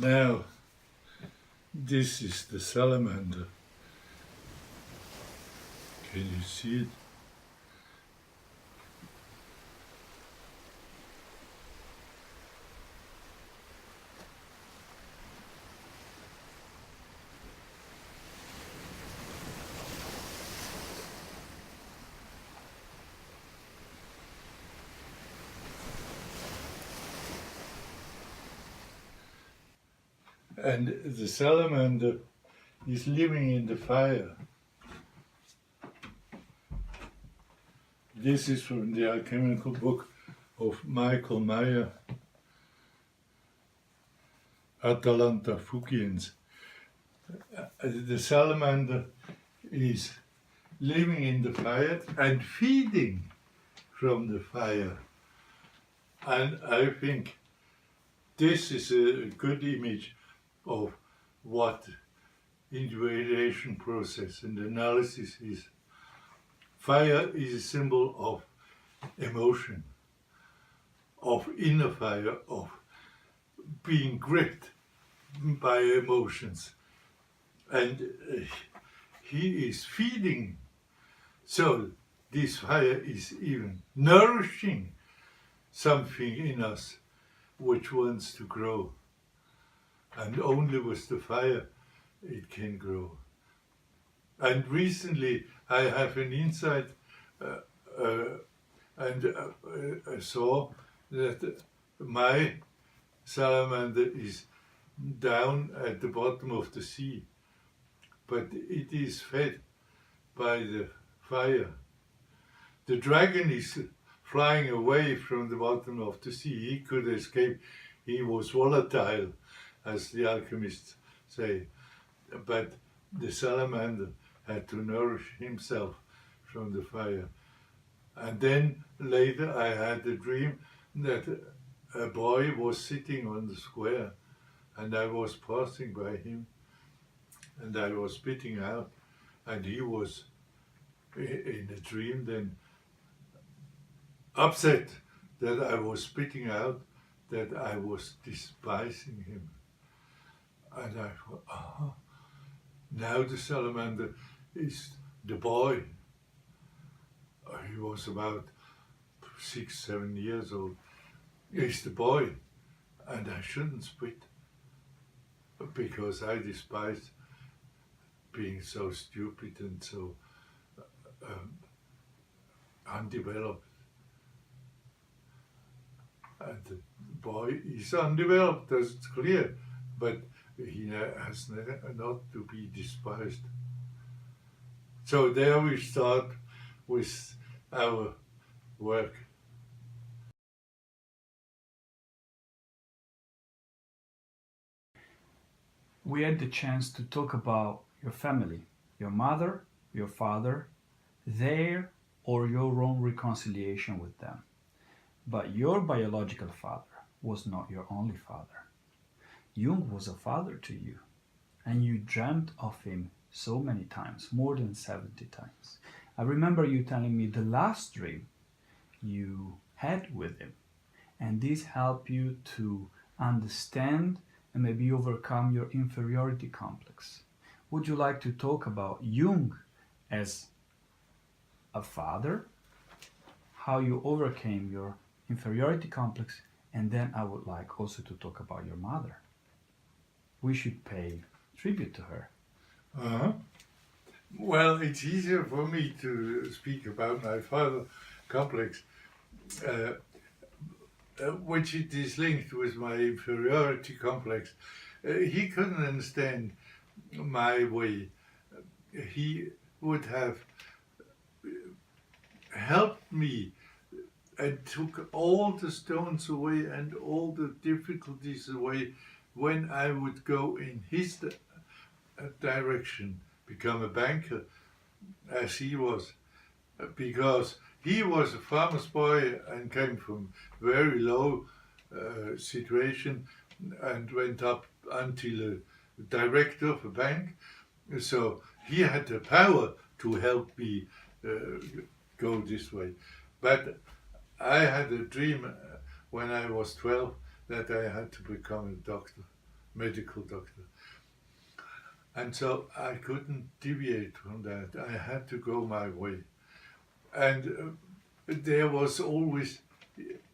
Now, this is the salamander. Can you see it? And the salamander is living in the fire. This is from the alchemical book of Michael Meyer, Atalanta Fugiens. The salamander is living in the fire and feeding from the fire. And I think this is a good image of what individuation process and analysis is. Fire is a symbol of emotion, of inner fire, of being gripped by emotions. And he is feeding. So this fire is even nourishing something in us which wants to grow. And only with the fire it can grow. And recently I have an insight and I saw that my salamander is down at the bottom of the sea, but it is fed by the fire. The dragon is flying away from the bottom of the sea. He could escape. He was volatile, as the alchemists say, but the salamander had to nourish himself from the fire. And then later I had a dream that a boy was sitting on the square and I was passing by him and I was spitting out, and he was in the dream then upset that I was spitting out, that I was despising him. And I thought, now the salamander is the boy. He was about 6, 7 years old. He's the boy, and I shouldn't spit because I despise being so stupid and so undeveloped. And the boy is undeveloped, that's clear, but he has not to be despised. So there we start with our work. We had the chance to talk about your family, your mother, your father, their or your own reconciliation with them. But your biological father was not your only father. Jung was a father to you, and you dreamt of him so many times, more than 70 times. I remember you telling me the last dream you had with him, and this helped you to understand and maybe overcome your inferiority complex. Would you like to talk about Jung as a father, how you overcame your inferiority complex, and then I would like also to talk about your mother. We should pay tribute to her. Well, it's easier for me to speak about my father complex, which it is linked with my inferiority complex. He couldn't understand my way. He would have helped me and took all the stones away and all the difficulties away when I would go in his direction, become a banker, as he was, because he was a farmer's boy and came from very low situation and went up until a director of a bank. So he had the power to help me go this way. But I had a dream when I was 12 that I had to become a doctor. medical doctor. And so I couldn't deviate from that. I had to go my way. And there was always,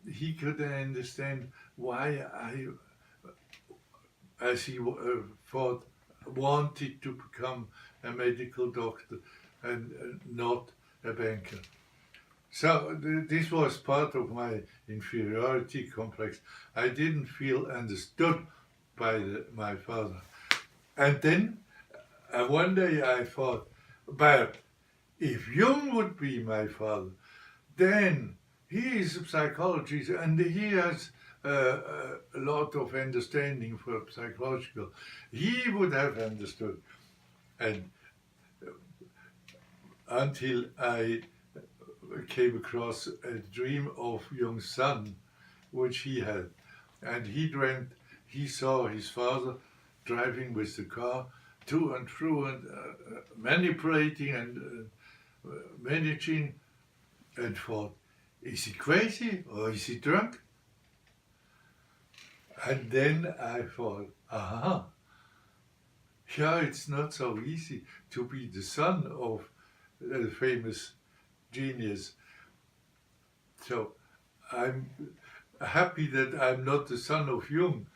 he couldn't understand why I, as he thought, wanted to become a medical doctor and not a banker. So this was part of my inferiority complex. I didn't feel understood by my father. And then one day I thought, but if Jung would be my father, then he is a psychologist and he has a lot of understanding for psychological. He would have understood. And until I came across a dream of Jung's son, which he had. And he saw his father driving with the car to and through and manipulating and managing, and thought, is he crazy or is he drunk? And then I thought, aha, yeah, it's not so easy to be the son of a famous genius. So I'm happy that I'm not the son of Jung,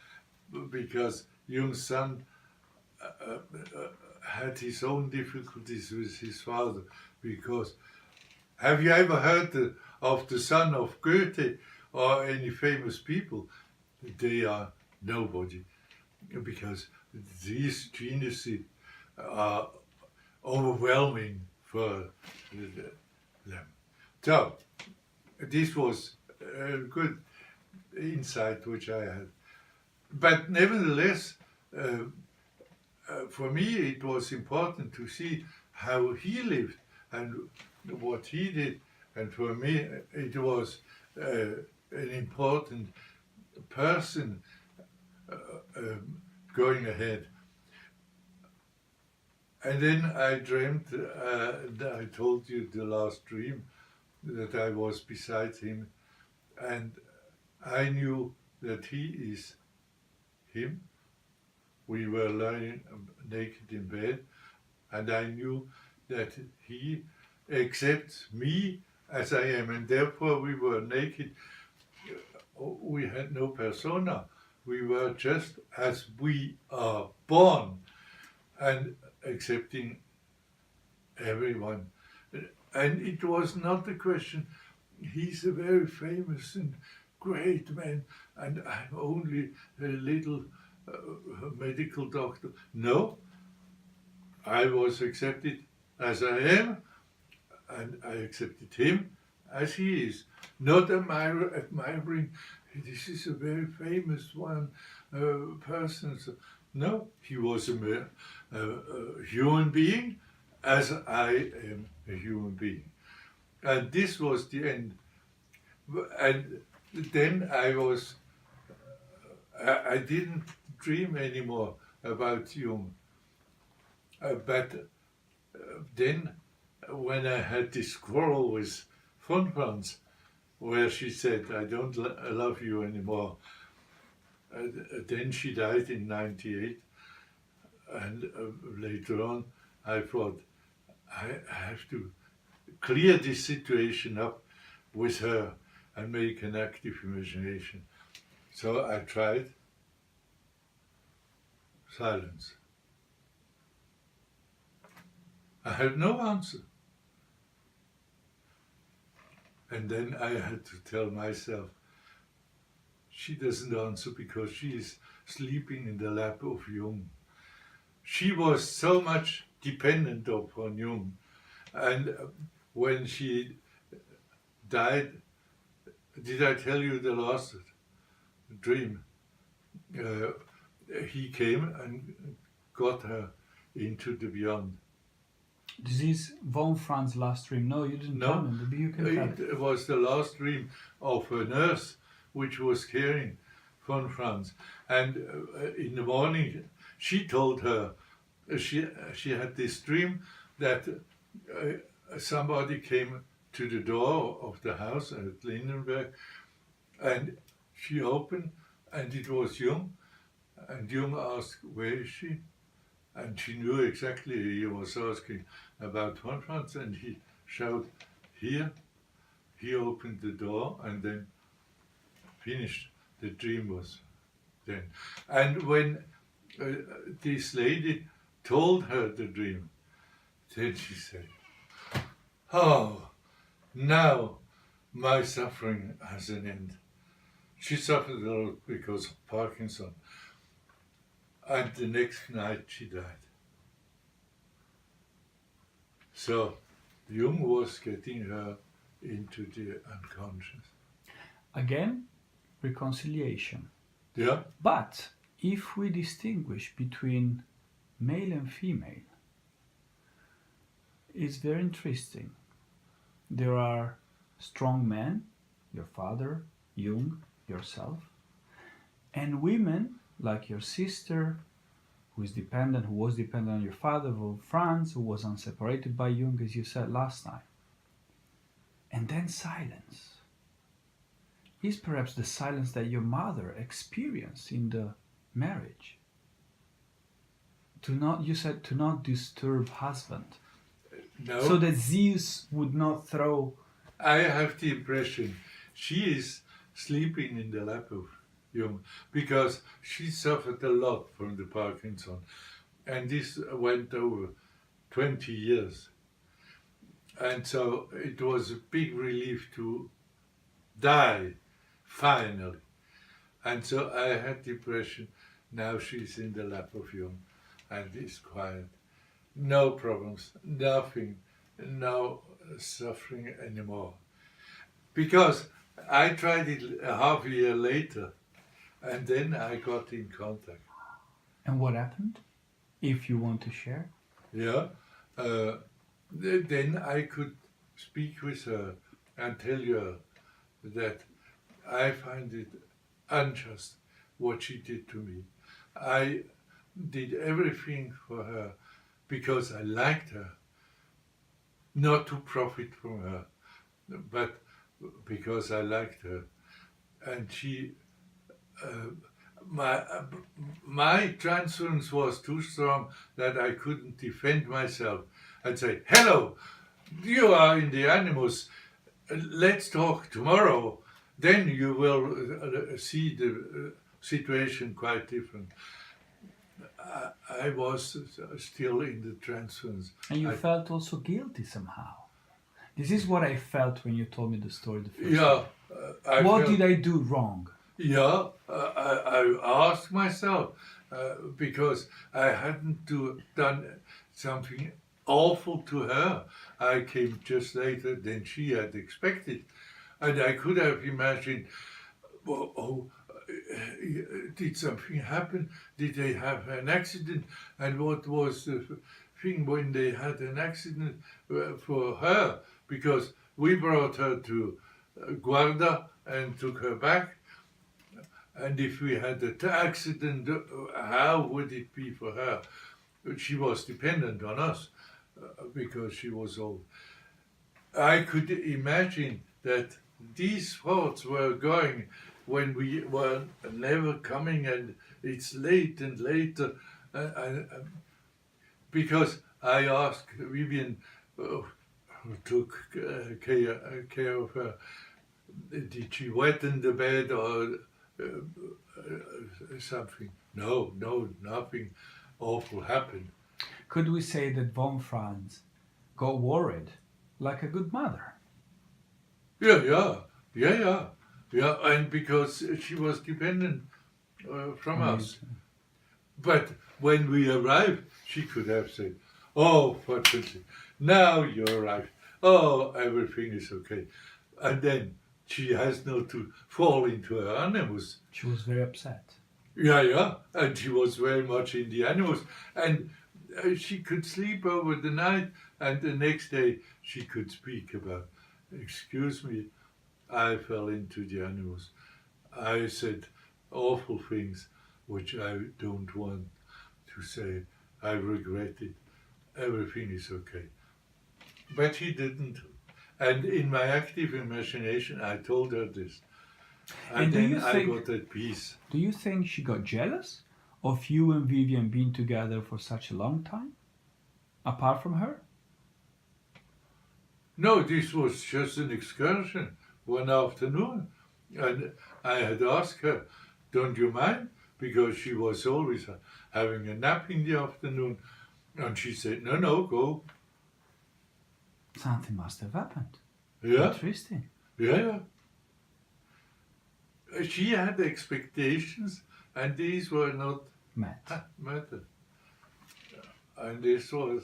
because Jung's son had his own difficulties with his father. Because have you ever heard of the son of Goethe or any famous people? They are nobody, because these geniuses are overwhelming for them. So this was a good insight which I had. But nevertheless, for me it was important to see how he lived and what he did. And for me it was an important person going ahead. And then I dreamt, I told you the last dream, that I was beside him, and I knew that he is him. We were lying naked in bed, and I knew that he accepts me as I am, and therefore we were naked. We had no persona. We were just as we are born, and accepting everyone. And it was not a question, he's a very famous and great man, and I'm only a little medical doctor. No, I was accepted as I am, and I accepted him as he is. Not admiring, this is a very famous one person. So, no, he was a human being, as I am a human being. And this was the end. And then I didn't dream anymore about Jung. But then when I had this quarrel with von Franz, where she said, I don't love you anymore, then she died in 98. And later on, I thought, I have to clear this situation up with her and make an active imagination. So I tried silence. I had no answer. And then I had to tell myself, she doesn't answer because she is sleeping in the lap of Jung. She was so much dependent upon Jung. And when she died, did I tell you the last dream? He came and got her into the beyond. This is von Franz's last dream. No, you didn't tell me. Maybe you can tell it was the last dream of a nurse which was caring von Franz. And in the morning, she told her, she had this dream that somebody came to the door of the house at Lindenberg, and she opened, and it was Jung, And Jung asked, where is she? And she knew exactly he was asking about Hornfranz, and he showed here. He opened the door and then finished. The dream was then. And when this lady told her the dream, then she said, oh, now my suffering has an end. She suffered a lot because of Parkinson. And the next night she died. So Jung was getting her into the unconscious. Again, reconciliation. Yeah? But if we distinguish between male and female, it's very interesting. There are strong men, your father, Jung, yourself, and women like your sister, who was dependent on your father, Franz, who was unseparated by Jung, as you said last time. And then silence. Is perhaps the silence that your mother experienced in the marriage. You said to not disturb husband. No. So that Zeus would not throw. I have the impression she is sleeping in the lap of Jung because she suffered a lot from the Parkinson. And this went over 20 years. And so it was a big relief to die, finally. And so I had the impression now she's in the lap of Jung and is quiet. No problems, nothing, no suffering anymore. Because I tried it a half a year later and then I got in contact. And what happened? If you want to share. Yeah. Then I could speak with her and tell her that I find it unjust what she did to me. I did everything for her because I liked her, not to profit from her, but because I liked her. And she, my transference was too strong that I couldn't defend myself and say, hello, you are in the animus, let's talk tomorrow. Then you will see the situation quite different. I was still in the transference. And you felt also guilty somehow. This is what I felt when you told me the story the first time. What did I do wrong? Yeah, I asked myself because I hadn't done something awful to her. I came just later than she had expected. And I could have imagined, did something happen? Did they have an accident? And what was the thing when they had an accident for her? Because we brought her to Guarda and took her back. And if we had an accident, how would it be for her? She was dependent on us because she was old. I could imagine that these thoughts were going when we were never coming and it's late and later. Because I asked Vivian, who took care of her, did she wet in the bed or something? No, nothing awful happened. Could we say that von Franz got worried like a good mother? Yeah, and because she was dependent from us. But when we arrived, she could have said, oh, fortunately, now you arrived. Oh, everything is okay. And then she has not to fall into her animus. She was very upset. Yeah, and she was very much in the animus. And she could sleep over the night, and the next day she could speak about, excuse me, I fell into the animus. I said awful things which I don't want to say. I regret it. Everything is okay. But he didn't. And in my active imagination, I told her this. And then I got at peace. Do you think she got jealous? of you and Vivian being together for such a long time, apart from her? No, this was just an excursion one afternoon. And I had asked her, don't you mind? Because she was always having a nap in the afternoon. And she said, no, no, go. Something must have happened. Yeah, Interesting. yeah. She had expectations, and these were not Met. met. And this was,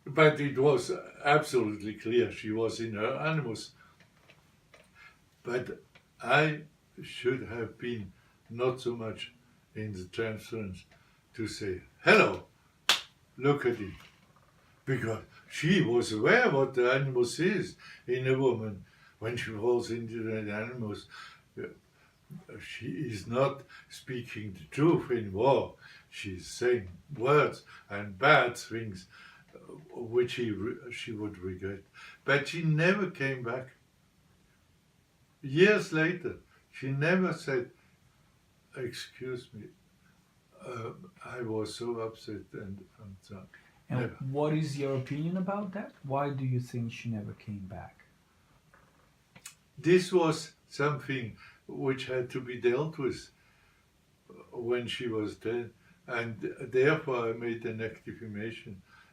but it was absolutely clear she was in her animus. But I should have been not so much in the transference to say, hello, look at it. Because she was aware what the animus is in a woman. When she falls into that animus, she is not speaking the truth anymore. She's saying words and bad things which she would regret. But she never came back. Years later, she never said, excuse me, I was so upset and so. And Never. what is your opinion about that? Why do you think she never came back? This was something which had to be dealt with when she was dead, and therefore I made an active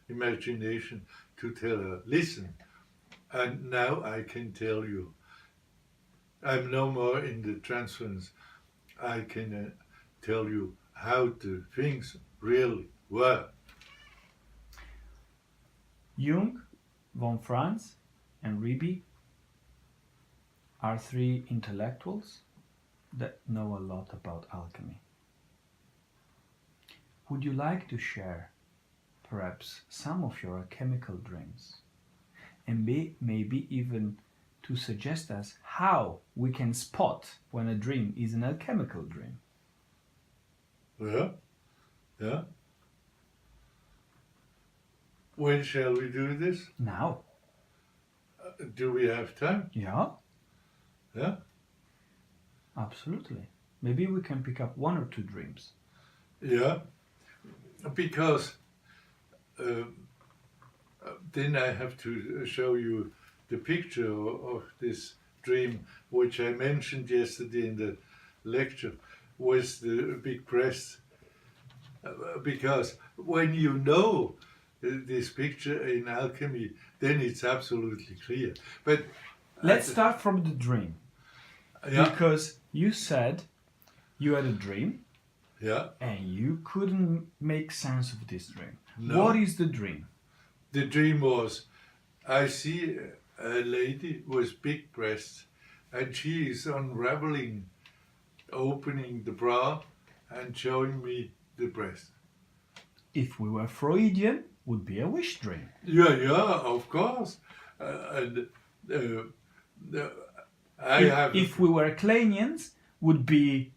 imagination to tell her, listen, and now I can tell you, I'm no more in the transference. I can tell you how the things really were. Jung, von Franz, and Ribi are three intellectuals that know a lot about alchemy. Would you like to share perhaps some of your alchemical dreams? And maybe even to suggest us how we can spot when a dream is an alchemical dream. Yeah, yeah. When shall we do this? Now? Do we have time? Yeah, Yeah. absolutely. Maybe we can pick up one or two dreams. Yeah, because then I have to show you the picture of this dream, which I mentioned yesterday in the lecture, with the big breasts. Because when you know this picture in alchemy, then it's absolutely clear. But Let's start from the dream. yeah, Because you said you had a dream yeah. and you couldn't make sense of this dream. No. What is the dream? The dream was, I see a lady with big breasts, and she is unraveling, opening the bra, and showing me the breast. If we were Freudian, would be a wish dream. Yeah, of course. If we were Kleinians, would be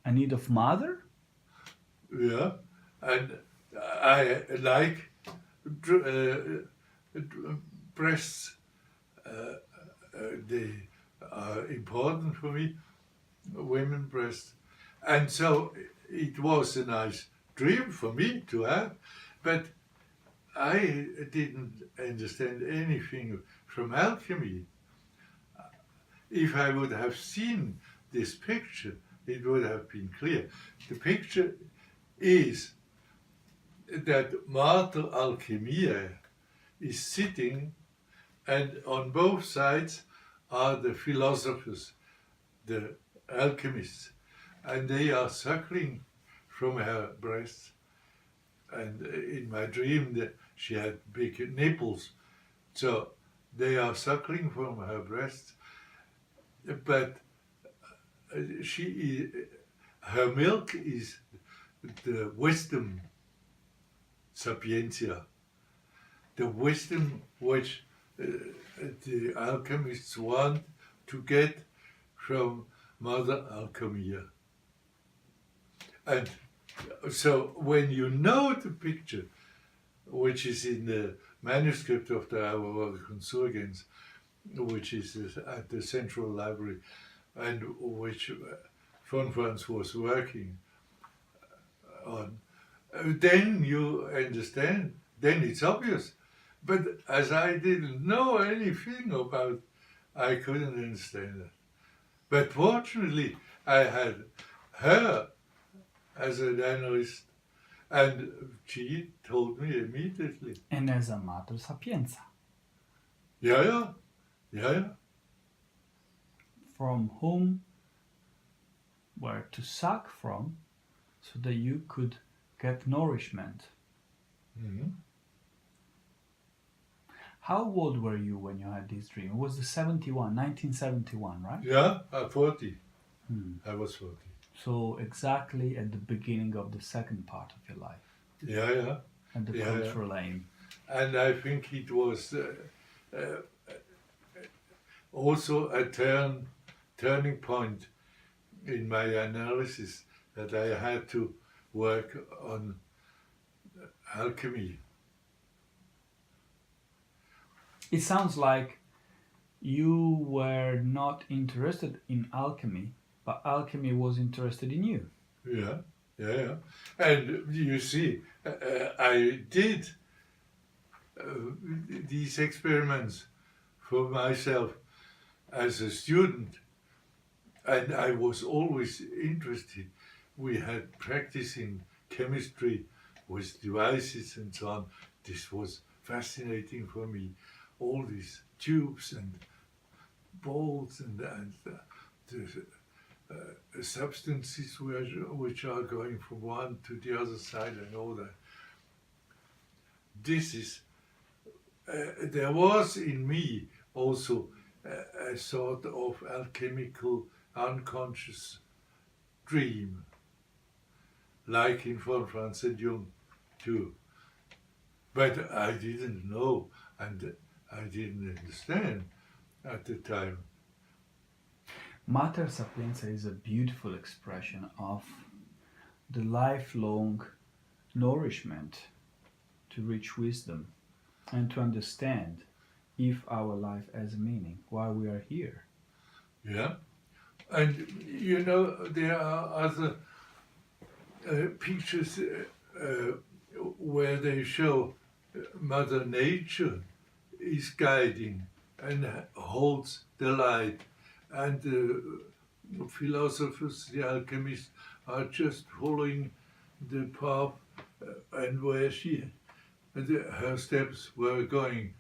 a need of mother. Yeah, and I like breasts. They are important for me, women breasts. And so it was a nice dream for me to have, but I didn't understand anything from alchemy. If I would have seen this picture, it would have been clear. The picture is that Mater Alchemiae is sitting, and on both sides are the philosophers, the alchemists, and they are suckling from her breasts. And in my dream, she had big nipples, so they are suckling from her breasts. But her milk is the wisdom, sapientia, the wisdom which the alchemists want to get from Mother Alchemia. And so when you know the picture, which is in the manuscript of the Aurora Consurgens, which is at the Central Library, and which von Franz was working then you understand, then it's obvious. But as I didn't know anything about, I couldn't understand it. But fortunately, I had her as an analyst, and she told me immediately. And as a mater sapienza, Yeah. from whom were to suck from so that you could get nourishment. Mm-hmm. How old were you when you had this dream? It was 1971, right? Yeah, 40. Hmm. I was 40. So exactly at the beginning of the second part of your life, Yeah. at the Yeah, cultural aim. And I think it was also a turning point in my analysis that I had to work on alchemy. It sounds like you were not interested in alchemy, but alchemy was interested in you. Yeah. And you see, I did these experiments for myself as a student, and I was always interested. We had practice in chemistry with devices and so on. This was fascinating for me. All these tubes and balls and the substances which are going from one to the other side and all that. This is, there was in me also a sort of alchemical unconscious dream, like in von Franz and Jung too. But I didn't know and I didn't understand at the time. Mater sapienza is a beautiful expression of the lifelong nourishment to reach wisdom and to understand if our life has a meaning, why we are here. Yeah. And you know, there are other pictures where they show Mother Nature is guiding and holds the light, and the philosophers, the alchemists, are just following the path and where her steps were going.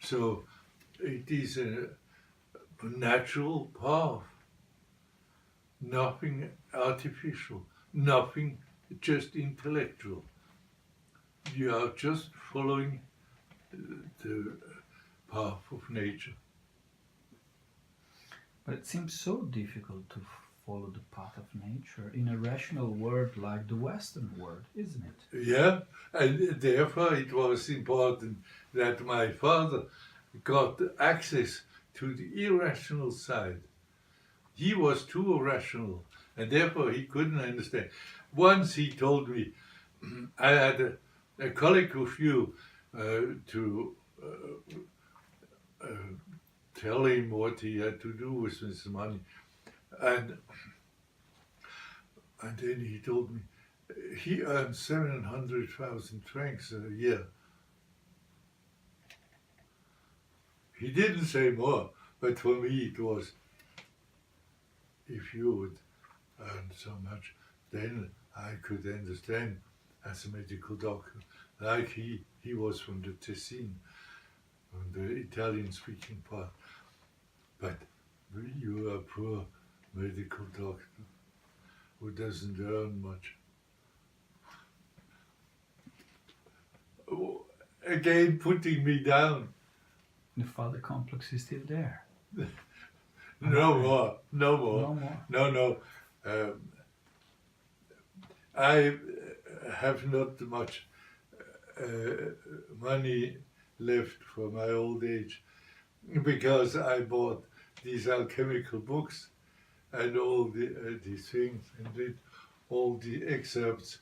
So it is a natural path, nothing artificial, nothing just intellectual. You are just following the path of nature. But it seems so difficult to follow the path of nature in a rational world like the Western world, isn't it? Yeah, and therefore it was important that my father got access to the irrational side. He was too irrational, and therefore he couldn't understand. Once he told me, I had a colleague of you to tell him what he had to do with his money. And then he told me he earned 700,000 francs a year. He didn't say more, but for me it was, if you would earn so much, then I could understand as a medical doctor. Like he was from the Tessin, from the Italian-speaking part. But you are a poor medical doctor who doesn't earn much. Again, putting me down. The father complex is still there. No more. No. I have not much money left for my old age because I bought these alchemical books and all these things and read all the excerpts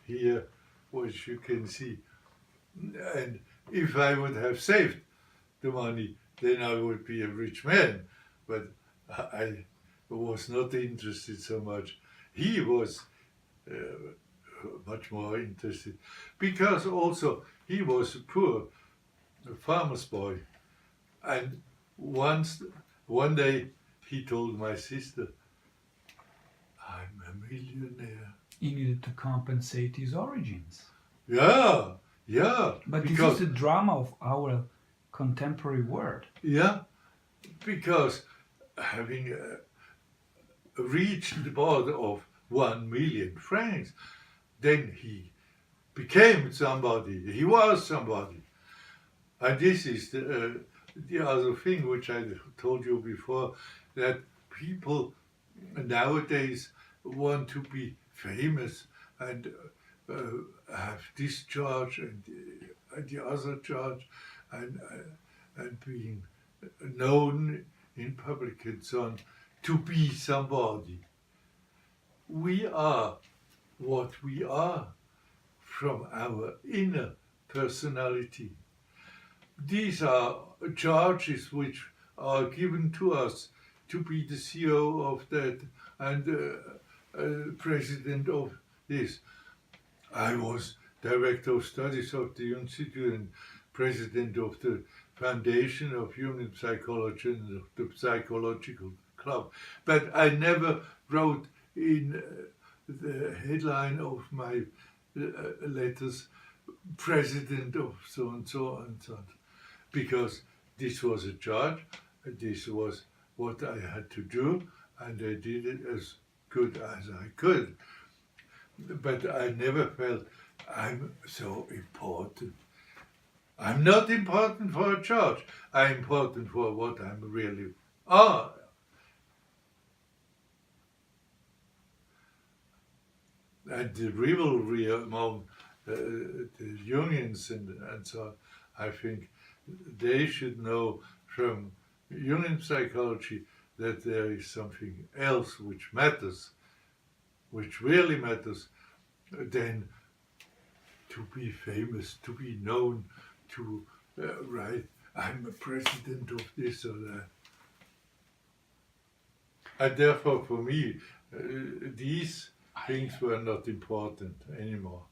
here, which you can see. And if I would have saved the money, then I would be a rich man. But I was not interested so much. He was, much more interested. Because also he was a poor farmer's boy. And one day he told my sister, I'm a millionaire. He needed to compensate his origins. Yeah. But this Because is the drama of our contemporary world. yeah, because having reached the border of 1 million francs, then he became somebody. He was somebody. And this is the other thing which I told you before, that people nowadays want to be famous and have this charge and the other charge and being known in public and so on, to be somebody. We are what we are from our inner personality. These are charges which are given to us to be the CEO of that and president of this. I was director of studies of the Institute and president of the Foundation of Human Psychology and of the Psychological Club. But I never wrote in the headline of my letters, president of so and so and so on, because this was a charge, this was what I had to do, and I did it as good as I could. But I never felt I'm so important. I'm not important for a charge. I'm important for what I'm really are. And the rivalry among the Jungians and so on, I think they should know from Jungian psychology that there is something else which matters, which really matters, than to be famous, to be known, to write, I'm a president of this or that. And therefore, for me, these things were not important anymore.